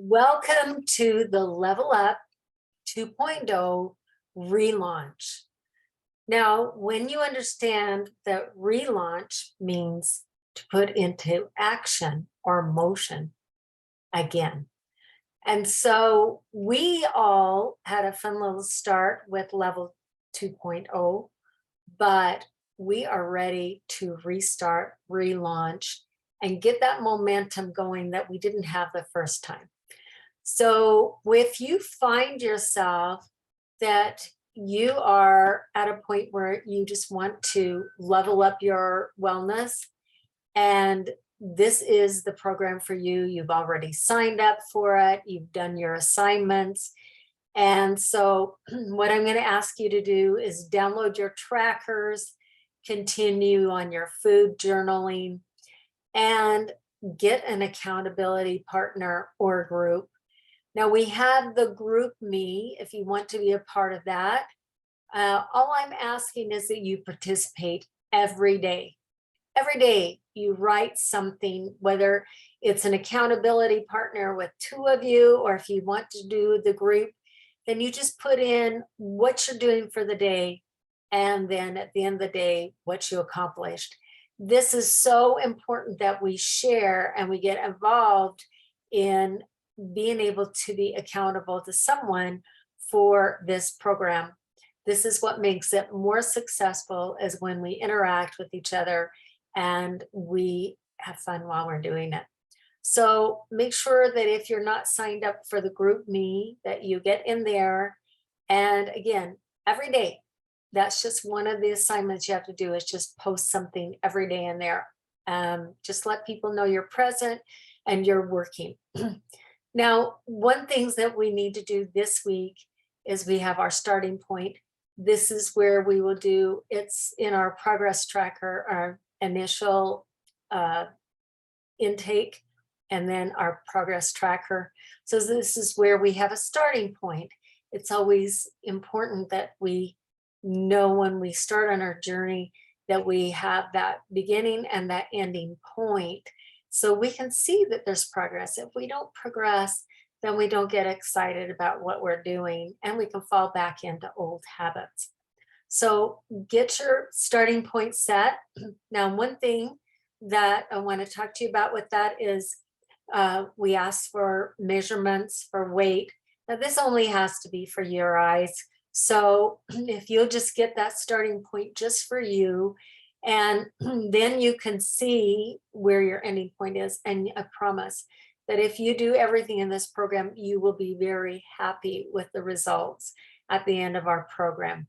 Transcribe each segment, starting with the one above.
Welcome to the Level Up 2.0 relaunch. Now, when you understand that relaunch means to put into action or motion again. And so we all had a fun little start with level 2.0, but we are ready to restart, relaunch, and get that momentum going that we didn't have the first time. So if you find yourself that you are at a point where you just want to level up your wellness, and this is the program for you, you've already signed up for it, you've done your assignments. And so what I'm going to ask you to do is download your trackers, continue on your food journaling, and get an accountability partner or group. Now we have the group me, if you want to be a part of that. All I'm asking is that you participate every day. Every day you write something, whether it's an accountability partner with two of you, or if you want to do the group, then you just put in what you're doing for the day, and then at the end of the day, what you accomplished. This is so important that we share and we get involved in being able to be accountable to someone for this program. This is what makes it more successful, is when we interact with each other and we have fun while we're doing it. So make sure that if you're not signed up for the group me, that you get in there. And again, every day, that's just one of the assignments you have to do, is just post something every day in there. Just let people know you're present and you're working. Now, one thing that we need to do this week is we have our starting point. This is where we will do, it's in our progress tracker, our initial intake, and then our progress tracker. So this is where we have a starting point. It's always important that we know when we start on our journey that we have that beginning and that ending point, so we can see that there's progress. If we don't progress, then we don't get excited about what we're doing, and we can fall back into old habits. So get your starting point set. Now, one thing that I want to talk to you about with that is we ask for measurements for weight. Now, this only has to be for your eyes. So if you'll just get that starting point just for you, and then you can see where your ending point is. And I promise that if you do everything in this program, you will be very happy with the results at the end of our program.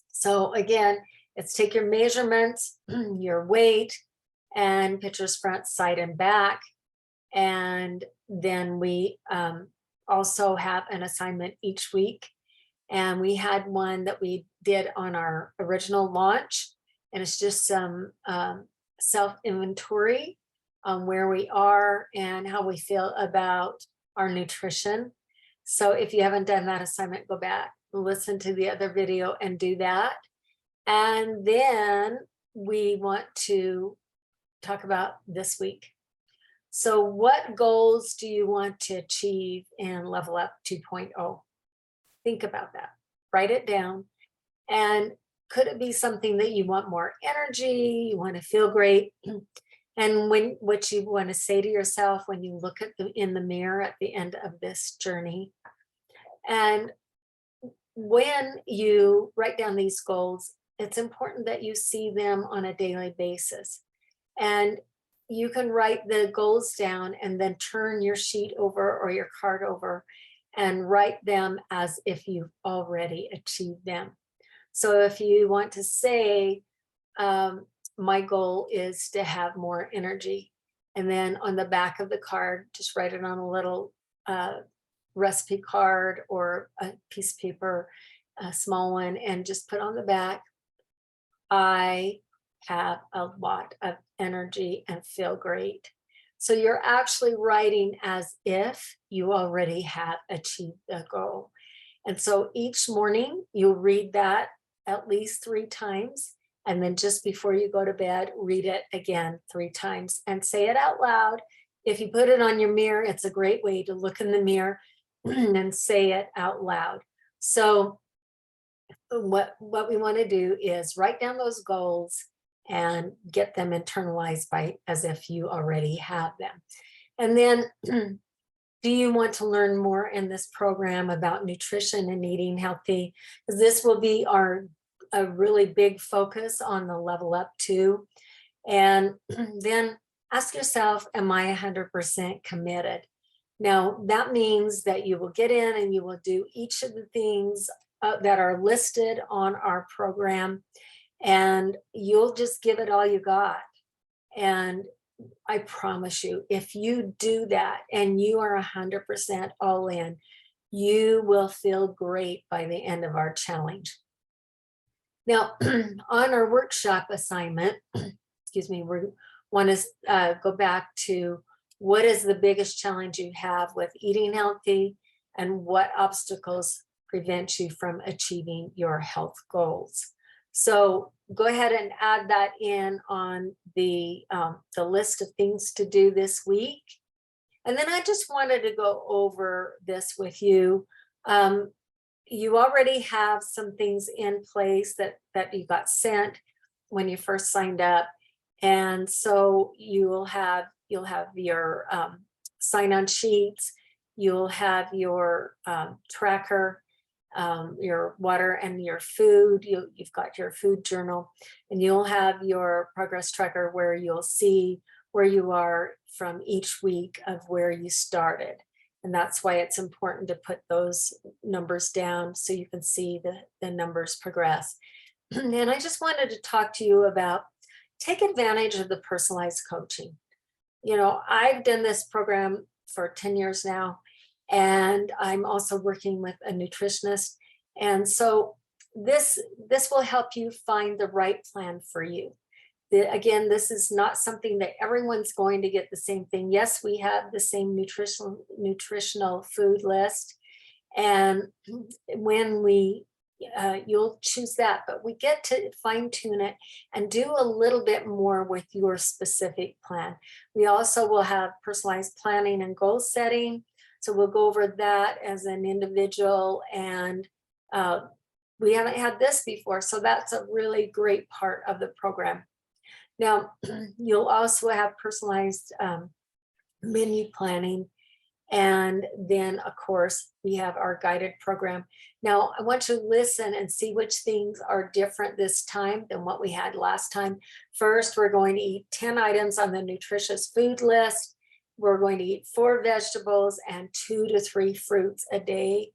So again, it's take your measurements, your weight, and pictures front, side, and back. And then we also have an assignment each week. And we had one that we did on our original launch. And it's just some self-inventory on where we are and how we feel about our nutrition. So if you haven't done that assignment, go back, listen to the other video and do that. And then we want to talk about this week. So what goals do you want to achieve in Level Up 2.0? Think about that, write it down. And could it be something that you want more energy, you want to feel great? And what you want to say to yourself when you look at in the mirror at the end of this journey. And when you write down these goals, it's important that you see them on a daily basis. And you can write the goals down and then turn your sheet over or your card over and write them as if you've already achieved them. So if you want to say, my goal is to have more energy, and then on the back of the card, just write it on a little recipe card or a piece of paper, a small one, and just put on the back, I have a lot of energy and feel great. So you're actually writing as if you already have achieved the goal. And so each morning you'll read that at least 3 times. And then just before you go to bed, read it again 3 times and say it out loud if you put it on your mirror, it's a great way to look in the mirror and say it out loud. So what we want to do is write down those goals and get them internalized by as if you already have them. And then do you want to learn more in this program about nutrition and eating healthy? Because this will be a really big focus on the level up too. And then ask yourself, am I 100% committed? Now, that means that you will get in and you will do each of the things that are listed on our program, and you'll just give it all you got. And I promise you, if you do that and you are 100% all in, you will feel great by the end of our challenge. Now, on our workshop assignment, excuse me, we want to go back to what is the biggest challenge you have with eating healthy and what obstacles prevent you from achieving your health goals. So go ahead and add that in on the list of things to do this week. And then I just wanted to go over this with you. You already have some things in place that you got sent when you first signed up. And so you'll have your sign-on sheets, you'll have your tracker, your water and your food. You've got your food journal, and you'll have your progress tracker where you'll see where you are from each week of where you started. And that's why it's important to put those numbers down so you can see the numbers progress. And I just wanted to talk to you about take advantage of the personalized coaching. You know, I've done this program for 10 years now, and I'm also working with a nutritionist. And so this will help you find the right plan for you. Again, this is not something that everyone's going to get the same thing. Yes, we have the same nutritional food list, and when you'll choose that, but we get to fine tune it and do a little bit more with your specific plan. We also will have personalized planning and goal setting. So we'll go over that as an individual, and we haven't had this before. So that's a really great part of the program. Now, you'll also have personalized menu planning. And then, of course, we have our guided program. Now, I want you to listen and see which things are different this time than what we had last time. First, we're going to eat 10 items on the nutritious food list. We're going to eat 4 vegetables and 2 to 3 fruits a day.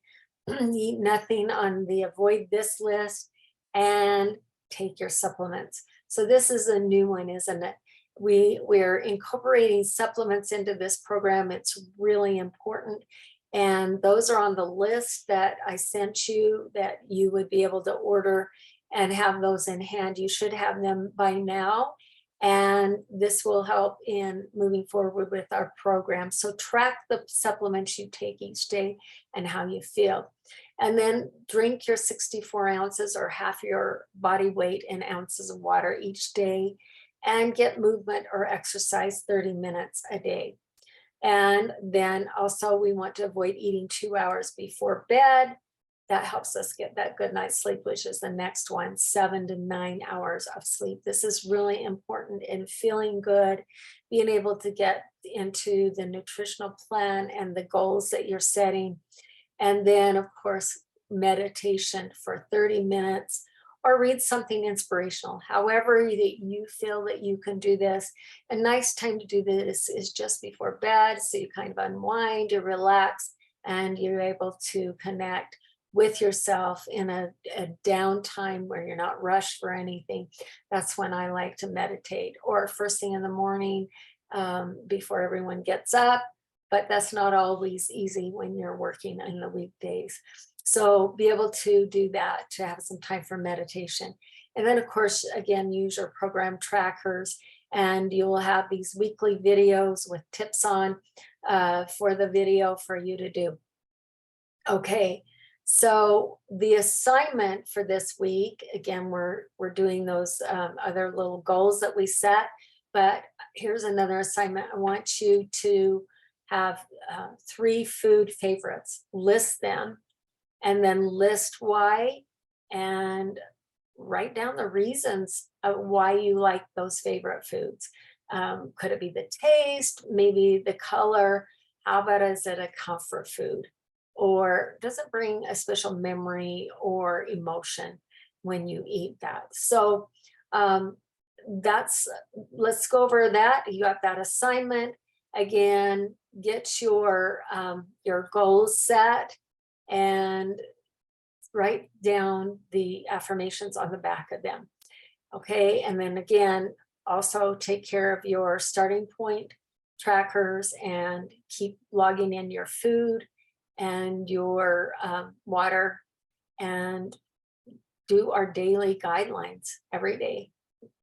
Eat nothing on the avoid this list, and take your supplements. So this is a new one, isn't it? We're incorporating supplements into this program. It's really important. And those are on the list that I sent you that you would be able to order and have those in hand. You should have them by now. And this will help in moving forward with our program. So track the supplements you take each day and how you feel. And then drink your 64 ounces or half your body weight in ounces of water each day, and get movement or exercise 30 minutes a day. And then also we want to avoid eating 2 hours before bed. That helps us get that good night's sleep, which is the next one, 7 to 9 hours of sleep. This is really important in feeling good, being able to get into the nutritional plan and the goals that you're setting. And then, of course, meditation for 30 minutes, or read something inspirational. However that you feel that you can do this. A nice time to do this is just before bed, so you kind of unwind, you relax, and you're able to connect with yourself in a downtime where you're not rushed for anything. That's when I like to meditate, or first thing in the morning before everyone gets up. But that's not always easy when you're working in the weekdays. So be able to do that, to have some time for meditation. And then, of course, again, use your program trackers, and you will have these weekly videos with tips on for the video for you to do. Okay, so the assignment for this week, again, we're doing those other little goals that we set. But here's another assignment. I want you to have 3 food favorites, list them, and then list why, and write down the reasons of why you like those favorite foods. Could it be the taste, maybe the color? How about, is it a comfort food? Or does it bring a special memory or emotion when you eat that? So let's go over that. You got that assignment. Again, get your goals set and write down the affirmations on the back of them. Okay, and then again, also take care of your starting point trackers and keep logging in your food and your water, and do our daily guidelines every day.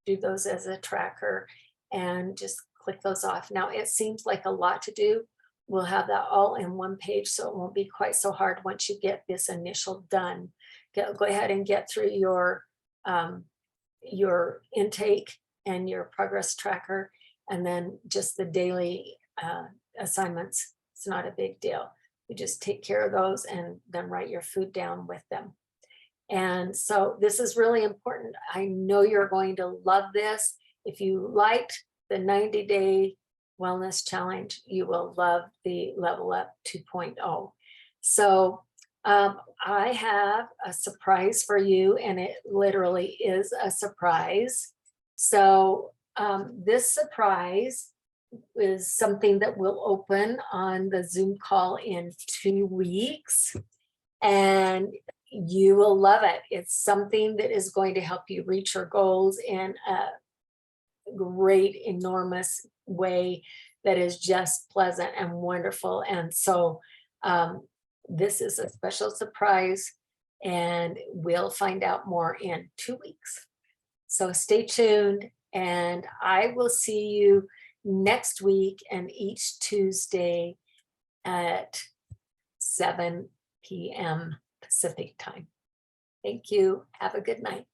Do those as a tracker and just click those off. Now, it seems like a lot to do. We'll have that all in one page, so it won't be quite so hard once you get this initial done. Go ahead and get through your intake and your progress tracker, and then just the daily assignments. It's not a big deal. You just take care of those and then write your food down with them. And so this is really important. I know you're going to love this. If you liked the 90-day wellness challenge, you will love the Level Up 2.0. So I have a surprise for you, and it literally is a surprise. So this surprise is something that will open on the Zoom call in 2 weeks, and you will love it. It's something that is going to help you reach your goals in a great, enormous way that is just pleasant and wonderful. And so this is a special surprise, and we'll find out more in 2 weeks. So stay tuned, and I will see you next week and each Tuesday at 7 p.m. Pacific time. Thank you. Have a good night.